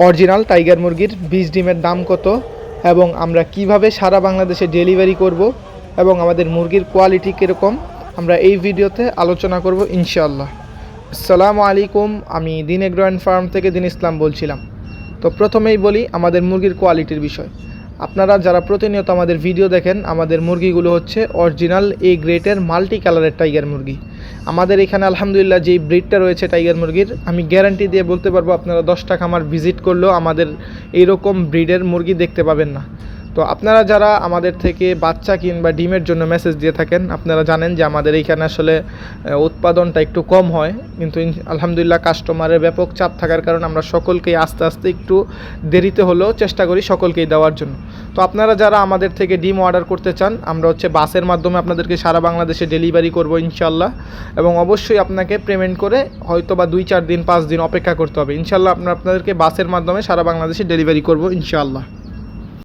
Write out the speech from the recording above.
Original tiger মুরগির বীজ ডিমের দাম কত এবং আমরা কিভাবে সারা বাংলাদেশে ডেলিভারি করব এবং আমাদের মুরগির কোয়ালিটি কীরকম আমরা এই ভিডিওতে আলোচনা করব ইনশাআল্লাহ। আসসালামু আলাইকুম, আমি দিন এগ্রো অ্যান্ড ফার্ম থেকে দিন ইসলাম বলছিলাম। তো প্রথমেই বলি আমাদের মুরগির কোয়ালিটির বিষয়। আপনারা যারা প্রতিনিয়ত আমাদের ভিডিও দেখেন, আমাদের মুরগিগুলো হচ্ছে অরিজিনাল এ গ্রেটের মাল্টি কালারের টাইগার মুরগি। আমাদের এখানে আলহামদুলিল্লাহ যেই ব্রিডটা রয়েছে টাইগার মুরগির, আমি গ্যারান্টি দিয়ে বলতে পারবো আপনারা 10টা খামার ভিজিট করলেও আমাদের এইরকম ব্রিডের মুরগি দেখতে পাবেন না। তো আপনারা যারা আমাদের থেকে বাচ্চা কিংবা ডিমের জন্য মেসেজ দিয়ে থাকেন, আপনারা জানেন যে আমাদের এইখানে আসলে উৎপাদনটা একটু কম হয়, কিন্তু আলহামদুলিল্লাহ কাস্টমারের ব্যাপক চাপ থাকার কারণে আমরা সকলকেই আস্তে আস্তে একটু দেরিতে হলেও চেষ্টা করি সকলকেই দেওয়ার জন্য। তো আপনারা যারা আমাদের থেকে ডিম অর্ডার করতে চান, আমরা হচ্ছে বাসের মাধ্যমে আপনাদেরকে সারা বাংলাদেশে ডেলিভারি করব ইনশাআল্লাহ, এবং অবশ্যই আপনাকে পেমেন্ট করে হয়তো বা 2-4 দিন 5 দিন অপেক্ষা করতে হবে। ইনশাআল্লাহ আপনাদেরকে বাসের মাধ্যমে সারা বাংলাদেশে ডেলিভারি করব ইনশাআল্লাহ।